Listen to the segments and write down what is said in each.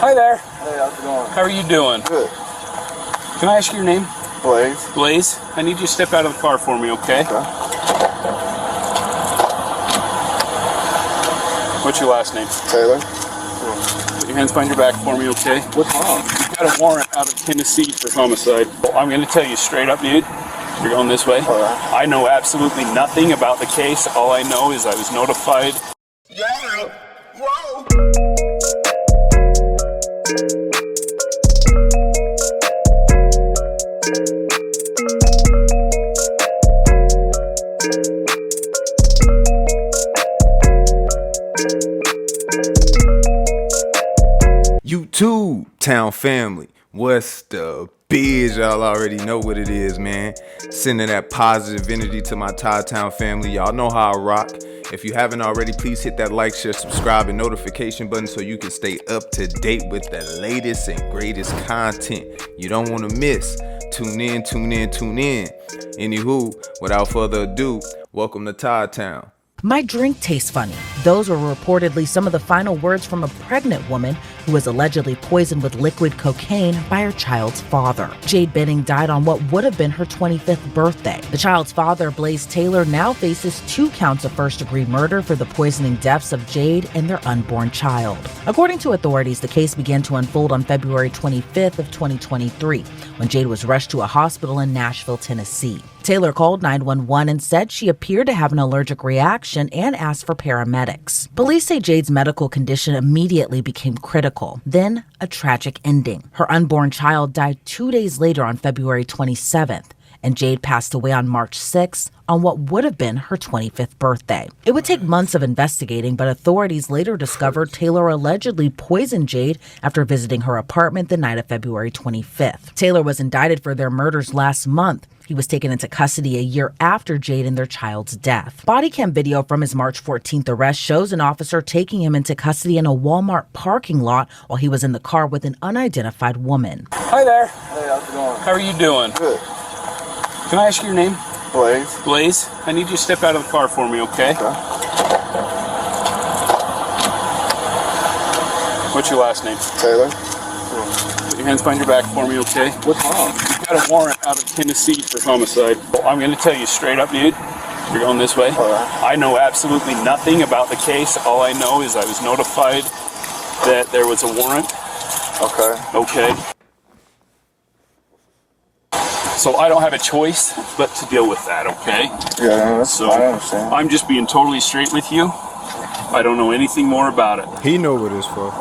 Hi there. Hey, how's it going? How are you doing? Good. Can I ask your name? Blaze. Blaze? I need you to step out of the car for me, okay? Okay. What's your last name? Taylor. Put your hands behind your back for me, okay? What's wrong? You've got a warrant out of Tennessee for homicide. I'm going to tell you straight up, dude. You're going this way. All right. I know absolutely nothing about the case. All I know is I was notified. Yeah. Whoa. Todd-Town family, what's the biz? Y'all already know what it is, man. Sending that positive energy to my Todd-Town family. Y'all know how I rock. If you haven't already, please hit that like, share, subscribe, and notification button so you can stay up to date with the latest and greatest content you don't want to miss. Tune in. Anywho, without further ado, welcome to Todd-Town. My drink tastes funny. Those were reportedly some of the final words from a pregnant woman who was allegedly poisoned with liquid cocaine by her child's father. Jade Benning died on what would have been her 25th birthday. The child's father, Blaze Taylor, now faces 2 counts of first-degree murder for the poisoning deaths of Jade and their unborn child. According to authorities, the case began to unfold on February 25th of 2023, when Jade was rushed to a hospital in Nashville, Tennessee. Taylor called 911 and said she appeared to have an allergic reaction and asked for paramedics. Police say Jade's medical condition immediately became critical, then a tragic ending. Her unborn child died 2 days later on February 27th, and Jade passed away on March 6th on what would have been her 25th birthday. It would take months of investigating, but authorities later discovered Taylor allegedly poisoned Jade after visiting her apartment the night of February 25th. Taylor was indicted for their murders last month. He was taken into custody a year after Jade and their child's death. Body cam video from his March 14th arrest shows an officer taking him into custody in a Walmart parking lot while he was in the car with an unidentified woman. Hi there. Hey, how's it going? How are you doing? Good. Can I ask your name? Blaze. Blaze? I need you to step out of the car for me, okay? Okay. What's your last name? Taylor. Put your hands behind your back for me, okay? What's wrong? You've got a warrant out of Tennessee for homicide. I'm going to tell you straight up, dude. You're going this way. All right. I know absolutely nothing about the case. All I know is I was notified that there was a warrant. Okay. Okay. So I don't have a choice but to deal with that, okay? Yeah, no, that's So I understand. I'm just being totally straight with you. I don't know anything more about it. He know what it's for.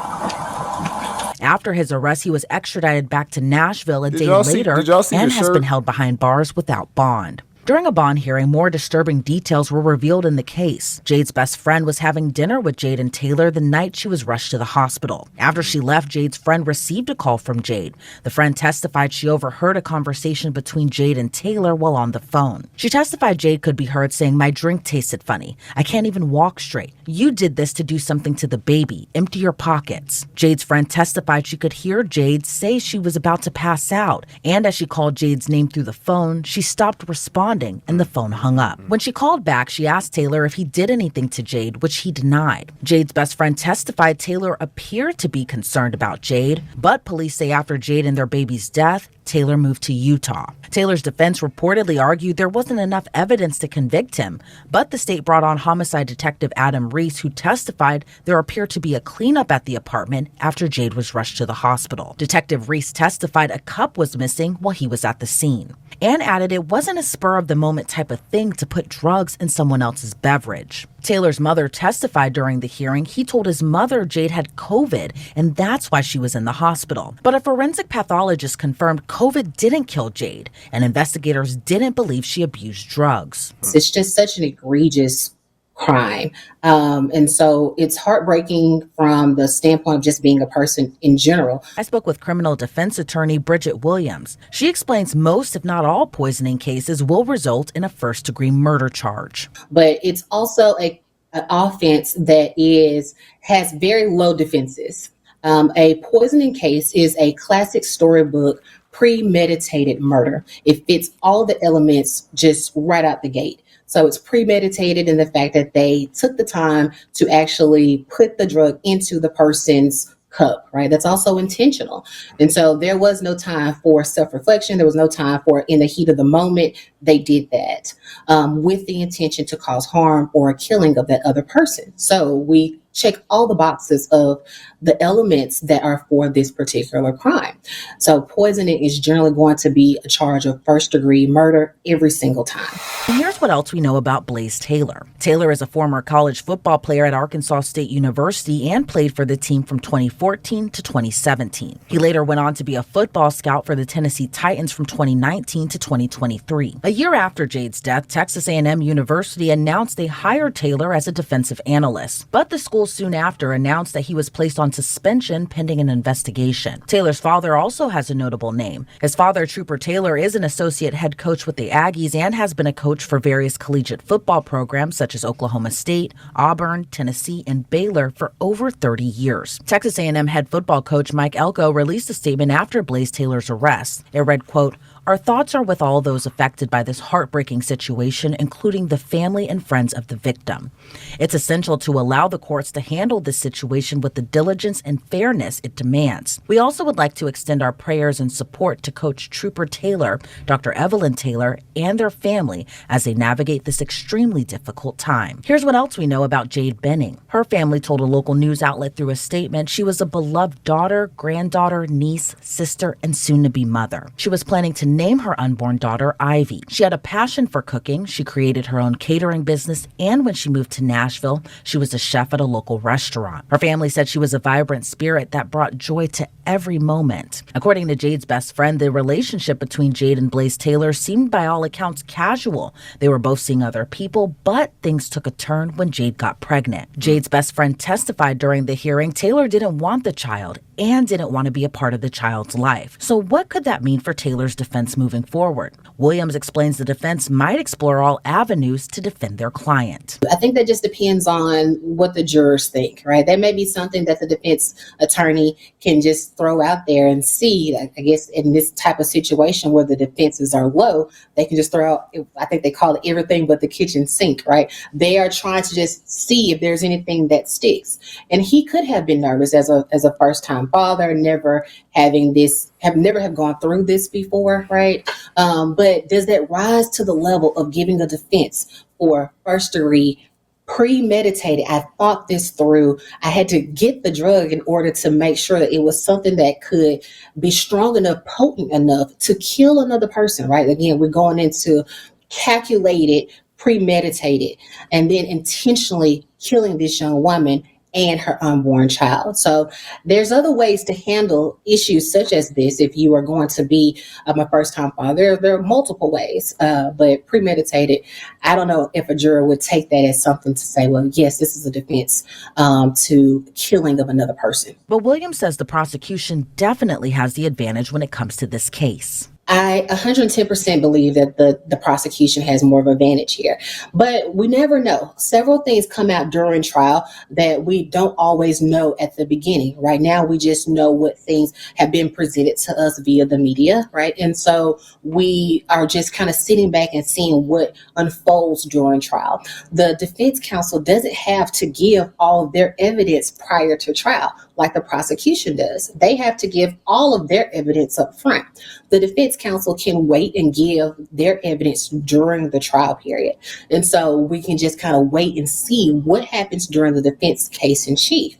After his arrest, he was extradited back to Nashville a day y'all see later the and has shirt? been held behind bars without bond. During a bond hearing, more disturbing details were revealed in the case. Jade's best friend was having dinner with Jade and Taylor the night she was rushed to the hospital. After she left, Jade's friend received a call from Jade. The friend testified she overheard a conversation between Jade and Taylor while on the phone. She testified Jade could be heard saying, "My drink tasted funny. I can't even walk straight. You did this to do something to the baby. Empty your pockets." Jade's friend testified she could hear Jade say she was about to pass out. And as she called Jade's name through the phone, she stopped responding and the phone hung up. When she called back, she asked Taylor if he did anything to Jade, which he denied. Jade's best friend testified Taylor appeared to be concerned about Jade, but police say after Jade and their baby's death, Taylor moved to Utah. Taylor's defense reportedly argued there wasn't enough evidence to convict him, but the state brought on homicide detective Adam Reese, who testified there appeared to be a cleanup at the apartment after Jade was rushed to the hospital. Detective Reese testified a cup was missing while he was at the scene, and added it wasn't a spur-of-the-moment type of thing to put drugs in someone else's beverage. Taylor's mother testified during the hearing. He told his mother Jade had COVID, and that's why she was in the hospital. But a forensic pathologist confirmed COVID didn't kill Jade, and investigators didn't believe she abused drugs. It's just such an egregious crime. And so it's heartbreaking from the standpoint of just being a person in general. I spoke with criminal defense attorney Bridget Williams. She explains most, if not all, poisoning cases will result in a first-degree murder charge. But it's also an offense that has very low defenses. A poisoning case is a classic storybook premeditated murder. It fits all the elements just right out the gate. So it's premeditated in the fact that they took the time to actually put the drug into the person's cup, right? That's also intentional. And so there was no time for self-reflection. There was no time for in the heat of the moment. They did that with the intention to cause harm or a killing of that other person. So we check all the boxes of the elements that are for this particular crime. So poisoning is generally going to be a charge of first-degree murder every single time. And here's what else we know about Blaze Taylor. Taylor is a former college football player at Arkansas State University and played for the team from 2014 to 2017. He later went on to be a football scout for the Tennessee Titans from 2019 to 2023. A year after Jade's death, Texas A&M University announced they hired Taylor as a defensive analyst, but the school soon after announced that he was placed on suspension pending an investigation. Taylor's father also has a notable name. His father, Trooper Taylor, is an associate head coach with the Aggies and has been a coach for various collegiate football programs such as Oklahoma State, Auburn, Tennessee, and Baylor for over 30 years. Texas A&M head football coach Mike Elko released a statement after Blaze Taylor's arrest. It read, quote, "Our thoughts are with all those affected by this heartbreaking situation, including the family and friends of the victim. It's essential to allow the courts to handle this situation with the diligence and fairness it demands. We also would like to extend our prayers and support to Coach Trooper Taylor, Dr. Evelyn Taylor, and their family as they navigate this extremely difficult time." Here's what else we know about Jade Benning. Her family told a local news outlet through a statement she was a beloved daughter, granddaughter, niece, sister, and soon-to-be mother. She was planning to name her unborn daughter Ivy. She had a passion for cooking. She created her own catering business, and when she moved to Nashville, she was a chef at a local restaurant. Her family said she was a vibrant spirit that brought joy to every moment. According to Jade's best friend, the relationship between Jade and Blaze Taylor seemed by all accounts casual. They were both seeing other people, but things took a turn when Jade got pregnant. Jade's best friend testified during the hearing Taylor didn't want the child and didn't want to be a part of the child's life. So what could that mean for Taylor's defense moving forward? Williams explains the defense might explore all avenues to defend their client. I think that just depends on what the jurors think, right? That may be something that the defense attorney can just throw out there and see. I guess in this type of situation where the defenses are low, they can just throw out, I think they call it everything but the kitchen sink, right? They are trying to just see if there's anything that sticks. And he could have been nervous as a first-time father, never have gone through this before, right? But does that rise to the level of giving a defense for first degree premeditated? I thought this through. I had to get the drug in order to make sure that it was something that could be strong enough, potent enough to kill another person, right? Again, we're going into calculated, premeditated, and then intentionally killing this young woman and her unborn child. So there's other ways to handle issues such as this if you are going to be a first-time father. There are multiple ways, but premeditated, I don't know if a juror would take that as something to say, well, yes, this is a defense to killing of another person. But Williams says the prosecution definitely has the advantage when it comes to this case. I 110% believe that the prosecution has more of an advantage here, but we never know. Several things come out during trial that we don't always know at the beginning. Right now, we just know what things have been presented to us via the media, right? And so we are just kind of sitting back and seeing what unfolds during trial. The defense counsel doesn't have to give all of their evidence prior to trial like the prosecution does. They have to give all of their evidence up front. The defense counsel can wait and give their evidence during the trial period. And so we can just kind of wait and see what happens during the defense case in chief.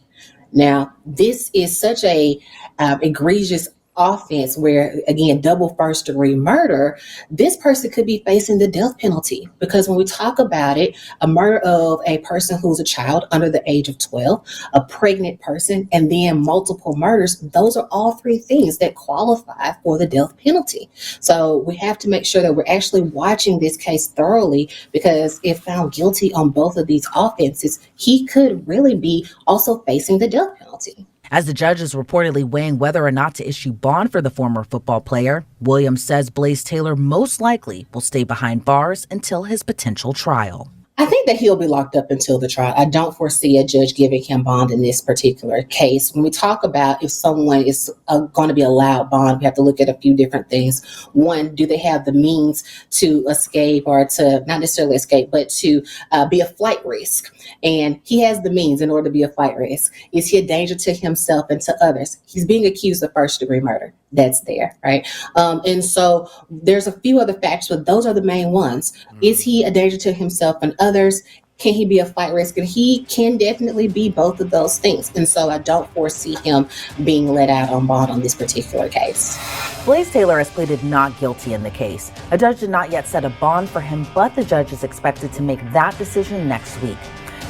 Now, this is such a egregious offense where, again, double first degree murder, this person could be facing the death penalty, because when we talk about it, a murder of a person who's a child under the age of 12, a pregnant person, and then multiple murders, those are all three things that qualify for the death penalty. So we have to make sure that we're actually watching this case thoroughly, because if found guilty on both of these offenses, he could really be also facing the death penalty. As the judge is reportedly weighing whether or not to issue bond for the former football player, Williams says Blaze Taylor most likely will stay behind bars until his potential trial. I think that he'll be locked up until the trial. I don't foresee a judge giving him bond in this particular case. When we talk about if someone is going to be allowed bond, we have to look at a few different things. One, do they have the means to escape, or to not necessarily escape, but to be a flight risk? And he has the means in order to be a flight risk. Is he a danger to himself and to others? He's being accused of first-degree murder. That's there, right? And so there's a few other factors, but those are the main ones. Is he a danger to himself and others? Can he be a flight risk? And he can definitely be both of those things. And so I don't foresee him being let out on bond on this particular case. Blaze Taylor has pleaded not guilty in the case. A judge did not yet set a bond for him, but the judge is expected to make that decision next week.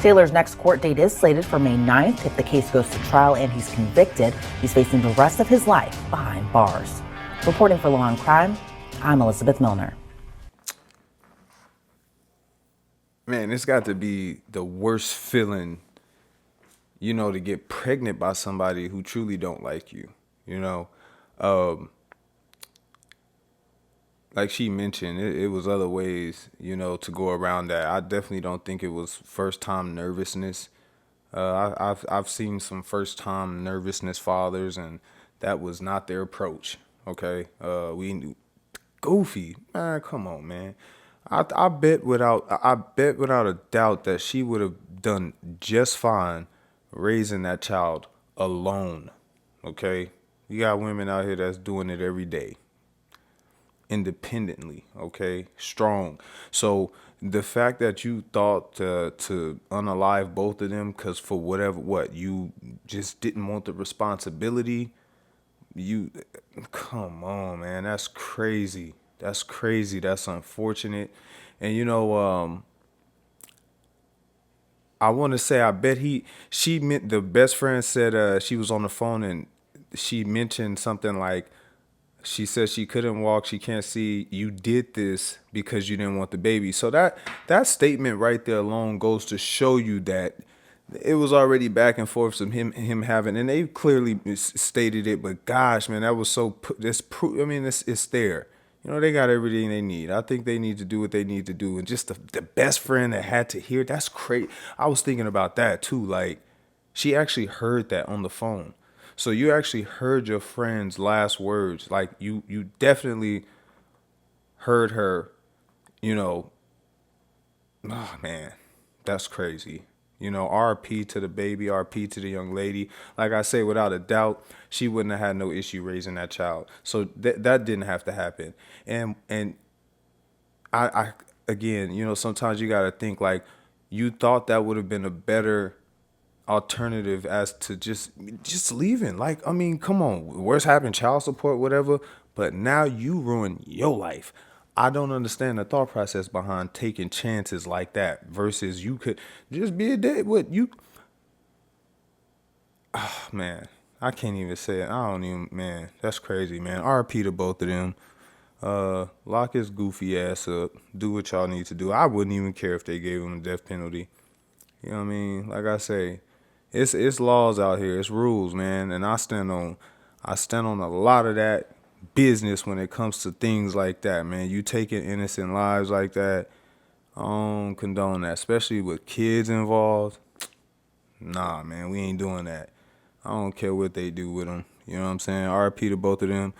Taylor's next court date is slated for May 9th. If the case goes to trial and he's convicted, he's facing the rest of his life behind bars. Reporting for Law and Crime, I'm Elizabeth Milner. Man, it's got to be the worst feeling, to get pregnant by somebody who truly don't like you, Like she mentioned, it was other ways, to go around that. I definitely don't think it was first-time nervousness. I've seen some first-time nervousness fathers, and that was not their approach. Okay, goofy, man. Come on, man. I bet without a doubt that she would have done just fine raising that child alone. Okay, you got women out here that's doing it every day, independently. Okay, strong. So the fact that you thought to unalive both of them because for you just didn't want the responsibility. Come on, man. That's crazy. That's crazy. That's unfortunate. And I want to say, I bet the best friend said she was on the phone and she mentioned something like, she said she couldn't walk, she can't see. You did this because you didn't want the baby. So that statement right there alone goes to show you that it was already back and forth from him having, and they clearly stated it. But gosh, man, that was so. It's there. They got everything they need. I think they need to do what they need to do. And just the best friend that had to hear, that's crazy. I was thinking about that too. Like, she actually heard that on the phone. So you actually heard your friend's last words. Like, you definitely heard her, Oh, man, that's crazy. RP to the baby, RP to the young lady. Like I say, without a doubt, she wouldn't have had no issue raising that child. So that didn't have to happen. And I again, sometimes you got to think like you thought that would have been a better alternative as to just leaving. Like, come on, worst happened, child support, whatever. But now you ruin your life. I don't understand the thought process behind taking chances like that versus you could just be a dad. Man, I can't even say it. Man, that's crazy, man. RP to both of them. Lock his goofy ass up. Do what y'all need to do. I wouldn't even care if they gave him a death penalty. You know what I mean? Like I say, it's laws out here. It's rules, man. And I stand on a lot of that business when it comes to things like that, man. You taking innocent lives like that, I don't condone that, especially with kids involved. Nah, man, we ain't doing that. I don't care what they do with them. You know what I'm saying? RP to both of them.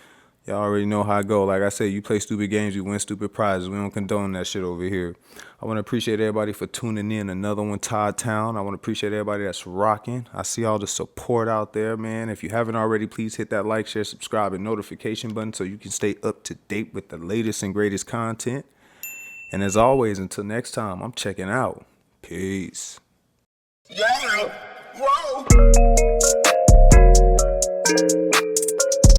Y'all already know how I go. Like I say, you play stupid games, you win stupid prizes. We don't condone that shit over here. I want to appreciate everybody for tuning in. Another one, Todd-Town. I want to appreciate everybody that's rocking. I see all the support out there, man. If you haven't already, please hit that like, share, subscribe, and notification button so you can stay up to date with the latest and greatest content. And as always, until next time, I'm checking out. Peace. Yeah. Whoa.